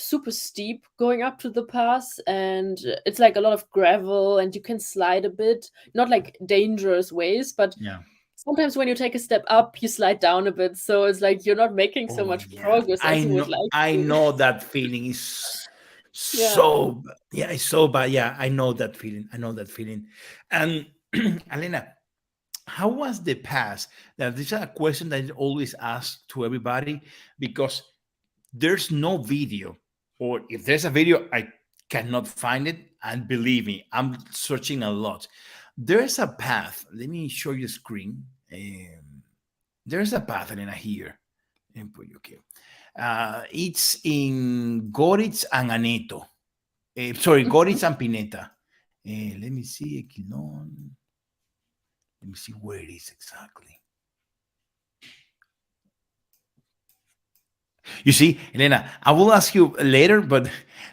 Speaker 9: super steep going up to the pass, and it's like a lot of gravel and you can slide a bit, not like dangerous ways, but
Speaker 8: Yeah.
Speaker 9: sometimes when you take a step up you slide down a bit, so it's like you're not making so
Speaker 8: Oh
Speaker 9: much
Speaker 8: yeah.
Speaker 9: progress as you would like
Speaker 8: I
Speaker 9: to.
Speaker 8: know that feeling is
Speaker 9: Yeah.
Speaker 8: so yeah, it's so bad. Yeah, I know that feeling. I know that feeling. And Elena, how was the past? Now, this is a question that I always ask to everybody because there's no video, or if there's a video, I cannot find it. And believe me, I'm searching a lot. There's a path. Let me show you the screen. There's a path, Elena, here. Okay. It's in Goritz and Aneto. Sorry, Goritz and Pineta. Let me see, Equilon. Let me see where it is exactly. You see, Elena, I will ask you later, but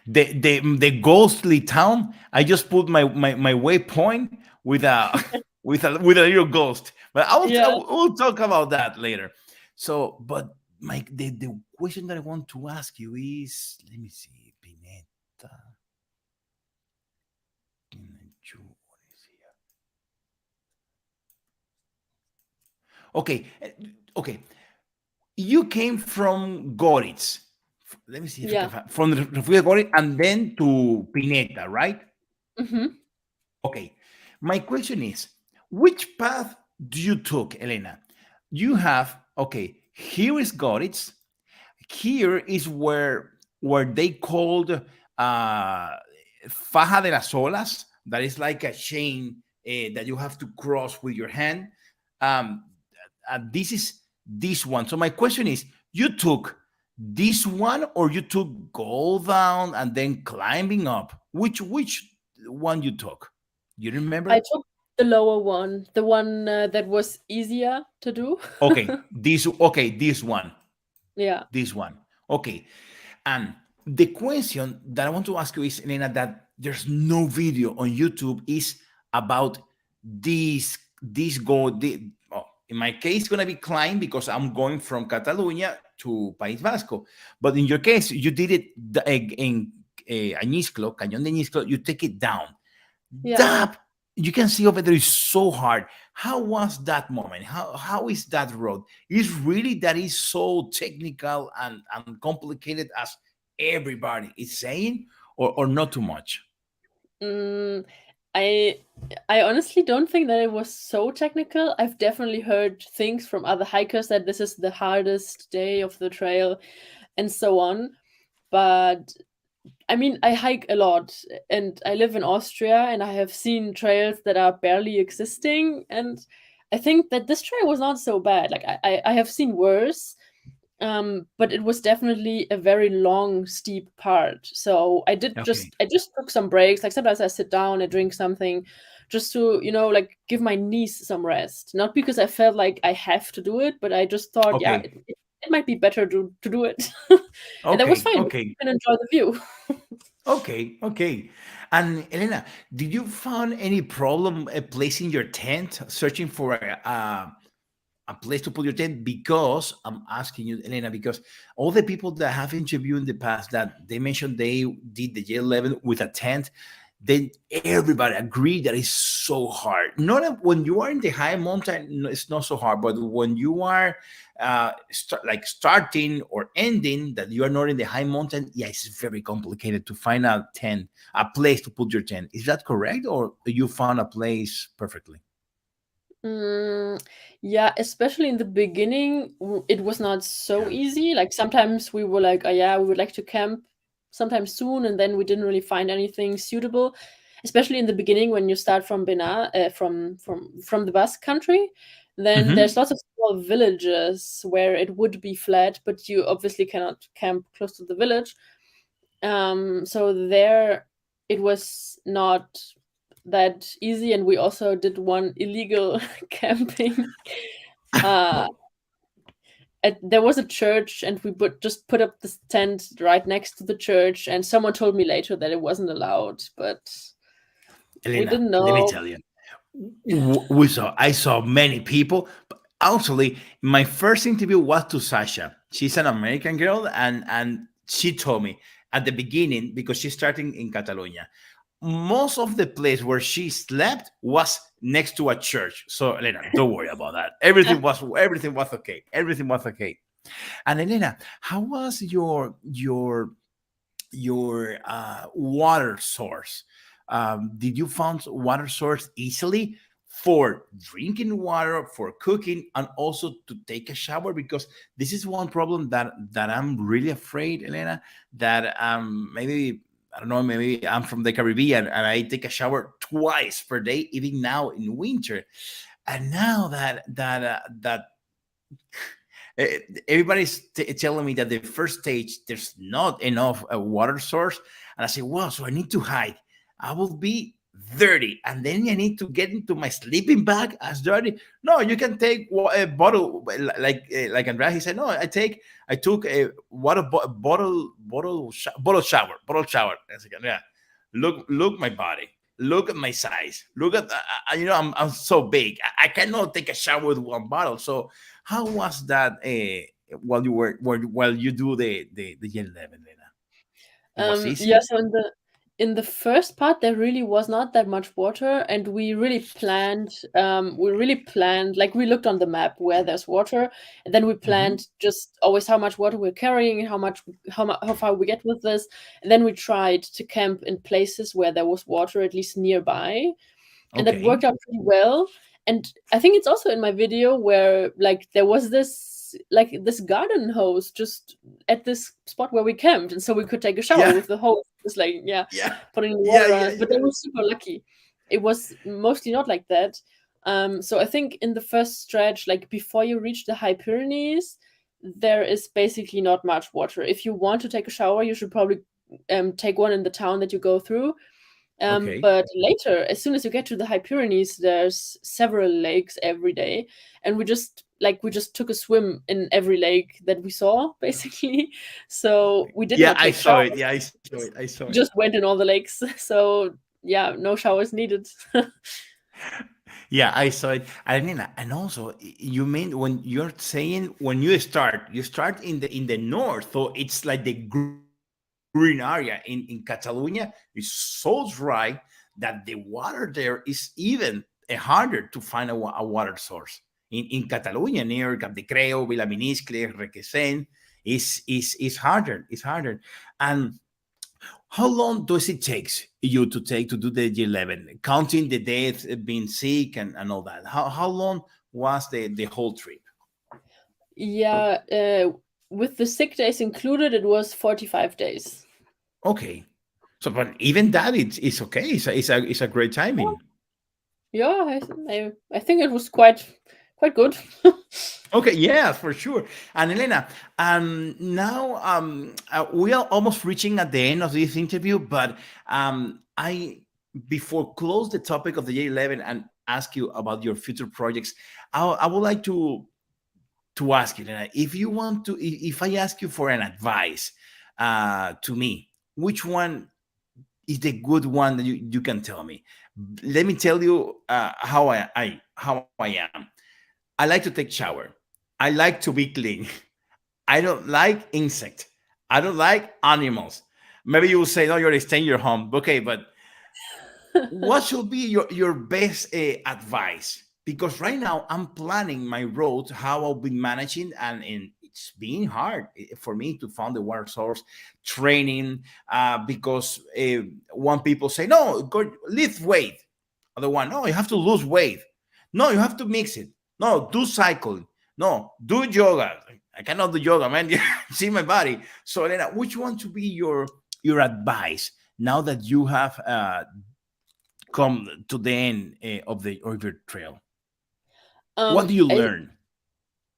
Speaker 8: the ghostly town, I just put my waypoint with a with a little ghost. But I
Speaker 9: Yeah.
Speaker 8: will talk about that later. So, but the question that I want to ask you is, let me see, Pineta. What is here? Okay, okay. You came from Goritz. Let me see if I can
Speaker 9: Yeah.
Speaker 8: find from the Refugio Goritz and then to Pineta, right?
Speaker 9: Hmm.
Speaker 8: Okay. My question is, which path do you took, Elena? You have okay. Here is Goritz. Here is where they called faja de las olas. That is like a chain that you have to cross with your hand. Um, this is this one. So my question is, you took this one or you took go down and then climbing up? Which one you took? You
Speaker 9: I
Speaker 8: remember?
Speaker 9: took the lower one, the one that was easier to do.
Speaker 8: This one.
Speaker 9: Yeah.
Speaker 8: This one. Okay. And the question that I want to ask you is, Elena, that there's no video on YouTube is about this go. In my case, gonna be climb because I'm going from Catalonia to País Vasco. But in your case, you did it in Añisclo, Cañón de Añisclo. You take it down.
Speaker 9: Yeah.
Speaker 8: That you can see over there is so hard. How was that moment? How is that road? Is really that is so technical and complicated as everybody is saying, or not too much?
Speaker 9: I honestly don't think that it was so technical. I've definitely heard things from other hikers that this is the hardest day of the trail and so on. But I mean, I hike a lot and I live in Austria and I have seen trails that are barely existing. And I think that this trail was not so bad. Like I have seen worse, but it was definitely a very long, steep part. So I just took some breaks. Like sometimes I sit down and drink something just to, like give my knees some rest. Not because I felt like I have to do it, but I just thought, yeah, it might be better to do it. And that was fine.
Speaker 8: Okay.
Speaker 9: And enjoy the view.
Speaker 8: Okay. And Elena, did you find any problem placing your tent, searching for a place to put your tent? Because I'm asking you, Elena, because all the people that I have interviewed in the past that they mentioned they did the GR11 with a tent, then everybody agreed that it's so hard. Not when you are in the high mountain, it's not so hard, but when you are starting or ending, that you are not in the high mountain, yeah, it's very complicated to find a place to put your tent. Is that correct, or you found a place perfectly?
Speaker 9: Yeah, especially in the beginning, it was not so easy. Like sometimes we were like, oh yeah, we would like to camp sometime soon, and then we didn't really find anything suitable. Especially in the beginning when you start from Benin, from the Basque country, then there's lots of small villages where it would be flat, but you obviously cannot camp close to the village. So there, it was not that easy, and we also did one illegal camping. There was a church, and we just put up this tent right next to the church, and someone told me later that it wasn't allowed, but
Speaker 8: Elena,
Speaker 9: we didn't know.
Speaker 8: let me tell you, I saw many people. Actually, my first interview was to Sasha. She's an American girl, and she told me at the beginning, because she's starting in Catalonia, most of the place where she slept was next to a church. So Elena, don't worry about that. Everything was okay. Everything was okay. And Elena, how was your water source? Did you find water source easily for drinking water, for cooking, and also to take a shower? Because this is one problem that I'm really afraid, Elena, that maybe, I don't know, maybe I'm from the Caribbean and I take a shower twice per day, even now in winter. And now that everybody's telling me that the first stage there's not enough water source, and I say, well, so I need to hike. I will be dirty, and then I need to get into my sleeping bag as dirty. No, you can take a bottle, like Andrea. He said, no, I took a water bottle shower. I said, yeah, look my body. Look at my size. Look at I'm so big. I cannot take a shower with one bottle. So how was that while you do the Gen 11, Lena? It was easy.
Speaker 9: Yeah, so in the first part there really was not that much water, and we really planned like we looked on the map where there's water, and then we planned just always how much water we're carrying, how far we get with this, and then we tried to camp in places where there was water at least nearby, and that worked out pretty well. And I think it's also in my video where like there was this garden hose just at this spot where we camped, and so we could take a shower with the hose, just like putting the water on it. But they were super lucky. It was mostly not like that. So I think in the first stretch, like before you reach the High Pyrenees, there is basically not much water. If you want to take a shower, you should probably take one in the town that you go through.
Speaker 8: Okay.
Speaker 9: But later, as soon as you get to the High Pyrenees, there's several lakes every day, and we just took a swim in every lake that we saw, basically. So we did
Speaker 8: Yeah,
Speaker 9: not
Speaker 8: I
Speaker 9: take
Speaker 8: saw
Speaker 9: showers.
Speaker 8: it. Yeah, I saw it. I saw
Speaker 9: We
Speaker 8: it.
Speaker 9: just went in all the lakes. So yeah, no showers needed.
Speaker 8: Yeah, I saw it. I mean, and also you mean when you're saying when you start in the north, so it's like the green area in Catalonia is so dry that the water there is even harder to find a water source. In Catalonia, near Cap de Creo, Vilaminiscle, Requesens, is harder. It's harder. And how long does it take you to take to do the G11, counting the days being sick and all that? How long was the whole trip?
Speaker 9: Yeah, with the sick days included, it was 45 days.
Speaker 8: Okay, so but even that it's okay. It's a great timing.
Speaker 9: Yeah, I think it was quite good.
Speaker 8: Okay, yeah, for sure. And Elena, now we are almost reaching at the end of this interview, but I before close the topic of the J11 and ask you about your future projects, I would like to ask you, Elena, if you want to, if I ask you for an advice to me, which one is the good one that you can tell me? Let me tell you how I am. I like to take shower. I like to be clean. I don't like insect. I don't like animals. Maybe you will say, no, you're staying in your home. Okay, but what should be your best advice? Because right now I'm planning my road, how I'll be managing, and it's being hard for me to find the water source, training, because one people say, no, go lift weight. Other one, no, you have to lose weight. No, you have to mix it. No, do cycling. No, do yoga. I cannot do yoga, man. See my body. So Elena, which one to be your advice now that you have come to the end of your trail? What do you
Speaker 9: I
Speaker 8: learn?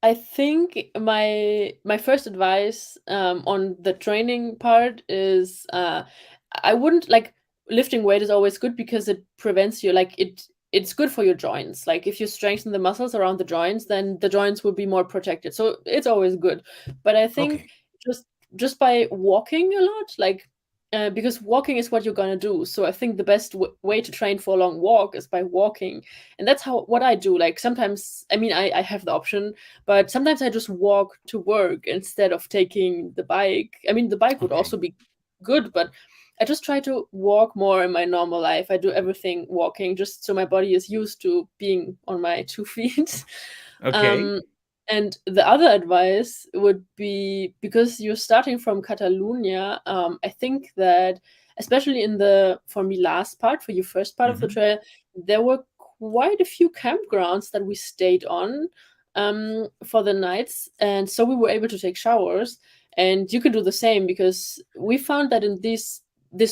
Speaker 9: I think my first advice on the training part is I wouldn't like lifting weight is always good because it prevents you like it's good for your joints. Like if you strengthen the muscles around the joints, then the joints will be more protected. So it's always good. But I think
Speaker 8: Okay,
Speaker 9: just just by walking a lot, like because walking is what you're gonna do. So I think the best way to train for a long walk is by walking, and that's how what I do. Like sometimes, I mean, I have the option, but sometimes I just walk to work instead of taking the bike. I mean, the bike would
Speaker 8: okay,
Speaker 9: also be good, but I just try to walk more in my normal life. I do everything walking just so my body is used to being on my 2 feet.
Speaker 8: okay,
Speaker 9: um, and the other advice would be because you're starting from Catalonia, I think that especially in the for me last part, for your first part of the
Speaker 8: hmm,
Speaker 9: trail, there were quite a few campgrounds that we stayed on for the nights, and so we were able to take showers. And you can do the same because we found that in this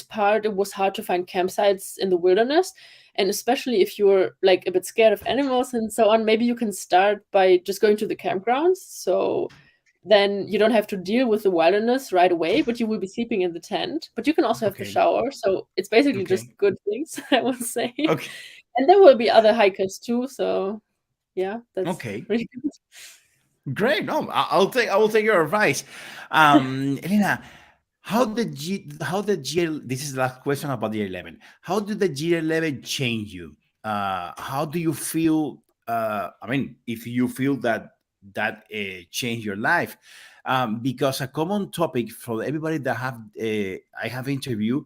Speaker 9: part it was hard to find campsites in the wilderness, and especially if you're like a bit scared of animals and so on, maybe you can start by just going to the campgrounds. So then you don't have to deal with the wilderness right away, but you will be sleeping in the tent. But you can also have the
Speaker 8: okay,
Speaker 9: shower. So it's basically just
Speaker 8: okay,
Speaker 9: good things, I would say.
Speaker 8: okay,
Speaker 9: And there will be other hikers too. So yeah, that's
Speaker 8: okay.
Speaker 9: really good.
Speaker 8: Great. No, I will take your advice. Elena, how did G this is the last question about the 11. How did the G11 change you? How do you feel? I mean, if you feel that changed your life, because a common topic for everybody that have I have interviewed,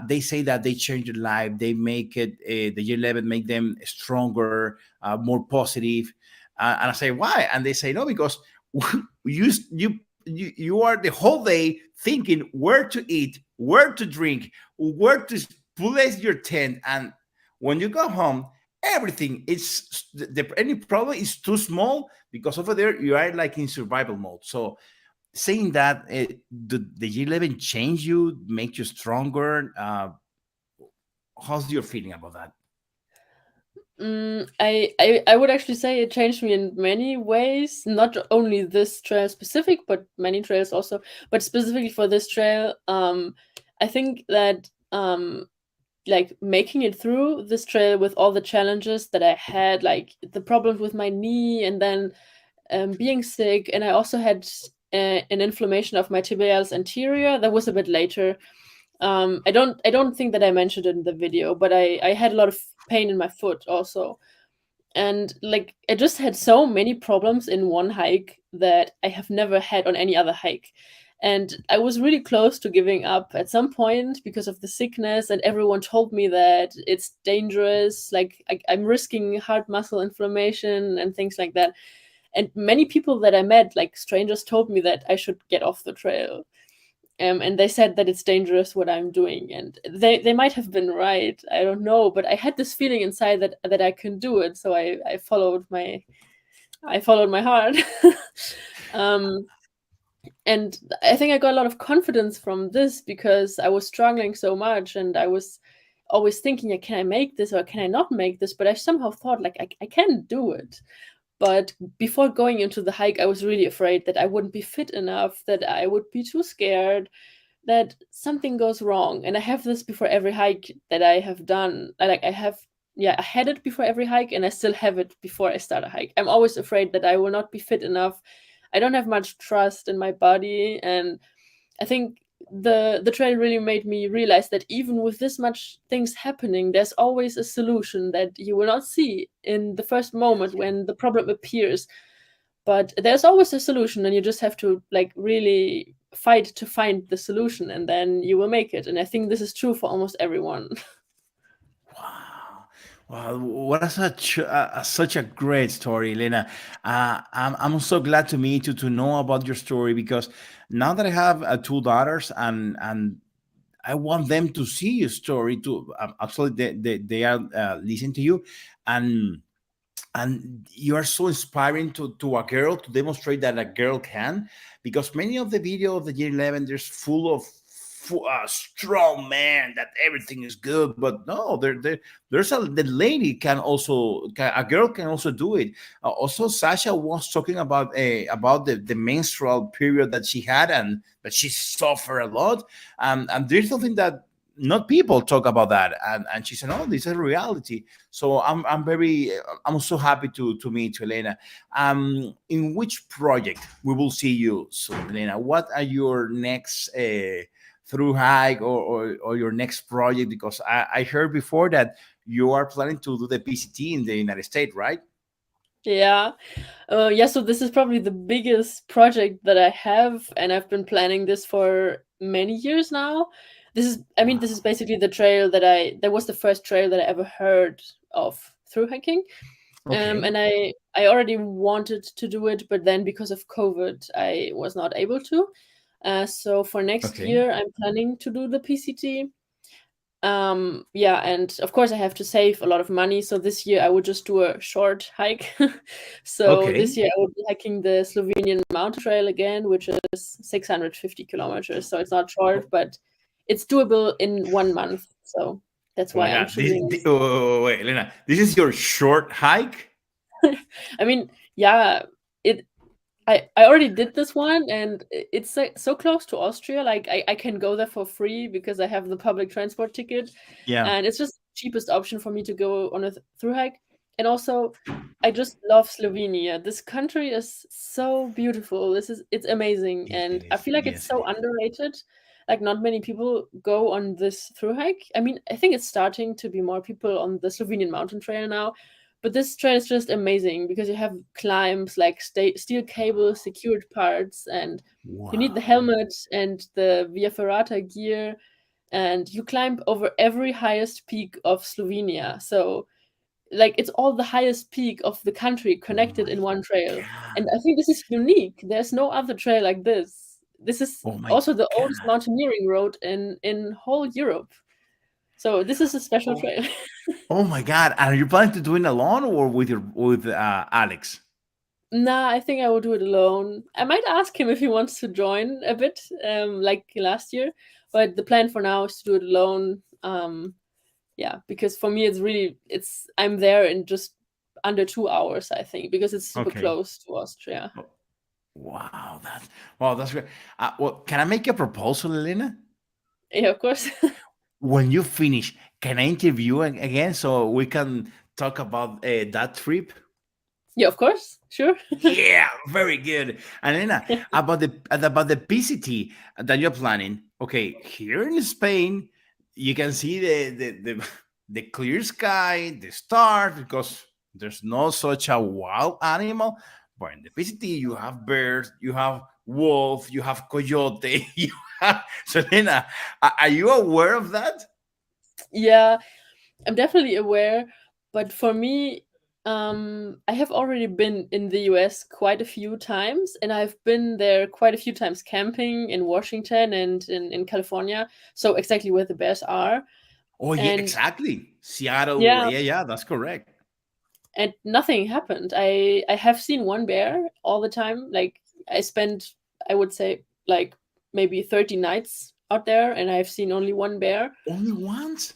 Speaker 8: they say that they change their life. They make it the G11 make them stronger, more positive. And I say, why? And they say, no, because you are the whole day thinking where to eat, where to drink, where to place your tent. And when you go home, everything is any problem is too small because over there you are like in survival mode. So saying that the G11 change you, make you stronger. How's your feeling about that?
Speaker 9: I would actually say it changed me in many ways, not only this trail specific, but many trails also. But specifically for this trail, I think that like making it through this trail with all the challenges that I had, like the problems with my knee, and then being sick, and I also had an inflammation of my tibialis anterior. That was a bit later. I don't think that I mentioned it in the video, but I had a lot of pain in my foot also, and like I just had so many problems in one hike that I have never had on any other hike. And I was really close to giving up at some point because of the sickness, and everyone told me that it's dangerous, like I'm risking heart muscle inflammation and things like that. And many people that I met, like strangers, told me that I should get off the trail. And they said that it's dangerous what I'm doing, and they might have been right. I don't know, but I had this feeling inside that I can do it, so I followed my heart. um, and I think I got a lot of confidence from this because I was struggling so much, and I was always thinking, can I make this or can I not make this? But I somehow thought like I can do it. But before going into the hike, I was really afraid that I wouldn't be fit enough, that I would be too scared, that something goes wrong. And I have this before every hike that I have done. I had it before every hike, and I still have it before I start a hike. I'm always afraid that I will not be fit enough. I don't have much trust in my body, and I think the trail really made me realize that even with this much things happening, there's always a solution that you will not see in the first moment when the problem appears. But there's always a solution, and you just have to like really fight to find the solution, and then you will make it. And I think this is true for almost everyone.
Speaker 8: Wow. Wow, what a such a great story, Elena. I'm so glad to meet you, to know about your story, because now that I have two daughters, and I want them to see your story too. Absolutely, they are listening to you, and you are so inspiring to a girl, to demonstrate that a girl can, because many of the video of the GR11, there's full of strong man that everything is good, but no, there's the lady can also, a girl can also do it. Also, Sasha was talking about the menstrual period that she had, and that she suffered a lot, and there's something that not people talk about that, and she said, "Oh, this is a reality." So I'm so happy to meet you, Elena. In which project we will see you soon, Elena? What are your next through hike, or your next project? Because I heard before that you are planning to do the PCT in the United States, right?
Speaker 9: Yeah. Yeah, so this is probably the biggest project that I have, and I've been planning this for many years now. This is basically the trail that was the first trail that I ever heard of through hiking.
Speaker 8: Okay.
Speaker 9: And I already wanted to do it, but then because of COVID, I was not able to. So for next
Speaker 8: Okay.
Speaker 9: year, I'm planning to do the PCT. Yeah, and of course I have to save a lot of money, so this year I would just do a short hike. So this
Speaker 8: Okay.
Speaker 9: year I will be hiking the Slovenian mountain trail again, which is 650 kilometers, so it's not short, but it's doable in 1 month, so that's
Speaker 8: Oh my
Speaker 9: why I'm
Speaker 8: God.
Speaker 9: choosing this.
Speaker 8: Wait, Elena, this is your short hike?
Speaker 9: I mean, yeah, it I already did this one, and it's so close to Austria. Like I can go there for free because I have the public transport ticket,
Speaker 8: Yeah.
Speaker 9: and it's just the cheapest option for me to go on a through hike. And also, I just love Slovenia. This country is so beautiful. It's amazing,
Speaker 8: Yes, it
Speaker 9: and I
Speaker 8: is.
Speaker 9: feel like it's
Speaker 8: Yes, it
Speaker 9: so
Speaker 8: is.
Speaker 9: underrated. Like not many people go on this through hike. I mean, I think it's starting to be more people on the Slovenian mountain trail now, but this trail is just amazing because you have climbs like steel cable secured parts, and you need the
Speaker 8: Wow.
Speaker 9: helmet and the Via Ferrata gear, and you climb over every highest peak of Slovenia. So like it's all the highest peak of the country
Speaker 8: Oh
Speaker 9: connected
Speaker 8: my
Speaker 9: in one trail.
Speaker 8: God.
Speaker 9: And I think this is unique. There's no other trail like this. This is
Speaker 8: Oh my
Speaker 9: also the oldest
Speaker 8: God.
Speaker 9: mountaineering road in whole Europe. So this is a special
Speaker 8: Oh,
Speaker 9: trail.
Speaker 8: oh my God. Are you planning to do it alone, or with Alex?
Speaker 9: Nah, I think I will do it alone. I might ask him if he wants to join a bit, like last year. But the plan for now is to do it alone. Yeah, because for me it's I'm there in just under 2 hours, I think, because it's super
Speaker 8: Okay.
Speaker 9: close to Austria.
Speaker 8: Oh, wow, that's great. Well, can I make a proposal, Elena?
Speaker 9: Yeah, of course.
Speaker 8: When you finish, can I interview again so we can talk about that trip?
Speaker 9: Yeah, of course. Sure.
Speaker 8: Yeah, very good. And then about the PCT that you're planning. Okay, here in Spain, you can see the clear sky, the stars, because there's no such a wild animal. But in the PCT, you have bears, you have wolf, you have coyote. You have, Selena, are you aware of that?
Speaker 9: Yeah, I'm definitely aware, but for me, I have already been in the US quite a few times, and I've been there quite a few times camping in Washington and in California, so exactly where the bears are.
Speaker 8: Oh yeah,
Speaker 9: And
Speaker 8: exactly. Seattle.
Speaker 9: yeah,
Speaker 8: Yeah, that's correct.
Speaker 9: and nothing happened. I have seen one bear all the time. Like I spent, I would say, like maybe 30 nights out there, and I've seen only one bear.
Speaker 8: Only once.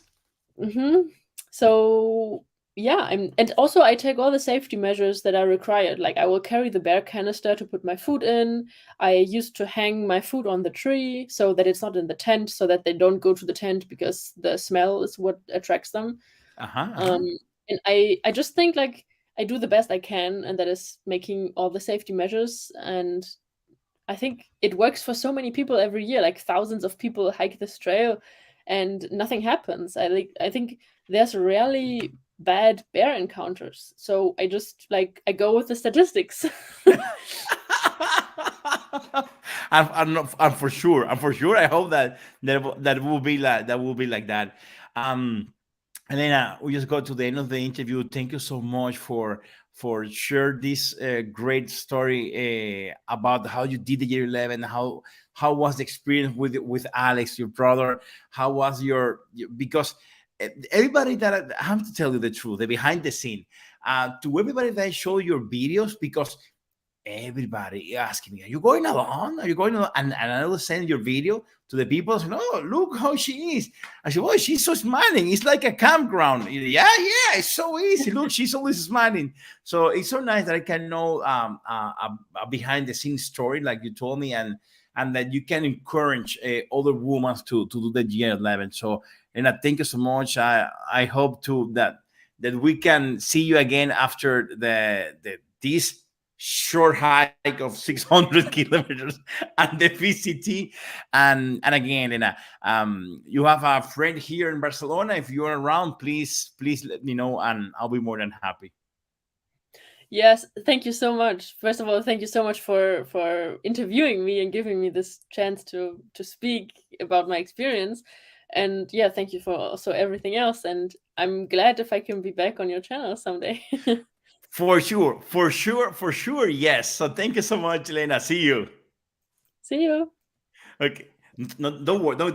Speaker 9: Mm-hmm. So yeah, and also I take all the safety measures that are required. Like I will carry the bear canister to put my food in. I used to hang my food on the tree so that it's not in the tent, so that they don't go to the tent because the smell is what attracts them.
Speaker 8: Uh-huh, uh-huh.
Speaker 9: Um, and I just think like I do the best I can, and that is making all the safety measures. And I think it works for so many people every year. Like thousands of people hike this trail, and nothing happens. I think there's rarely bad bear encounters. So I just like I go with the statistics.
Speaker 8: I'm for sure. I hope that will be like that. Um, Elena, we just got to the end of the interview. Thank you so much for share this great story about how you did the year 11. How was the experience with Alex, your brother? How was because everybody that I have to tell you the truth, the behind the scene, to everybody that I show your videos because everybody asking me, "Are you going alone? Are you going alone?" And I will send your video to the people. Saying, "Oh, look how she is." I said, "Oh, she's so smiling. It's like a campground." Yeah, yeah, it's so easy. Look, she's always smiling. So it's so nice that I can know a behind the scenes story, like you told me, and that you can encourage other women to do the GR11. So, and I thank you so much. I hope to that we can see you again after the this short hike of 600 kilometers and the VCT. And again, Lena, you have a friend here in Barcelona. If you're around, please let me know, and I'll be more than happy.
Speaker 9: Yes, thank you so much. First of all, thank you so much for interviewing me and giving me this chance to speak about my experience. And yeah, thank you for also everything else. And I'm glad if I can be back on your channel someday.
Speaker 8: For sure, for sure, for sure. Yes. So thank you so much, Elena. See you.
Speaker 9: See you.
Speaker 8: Okay. No, don't worry. Don't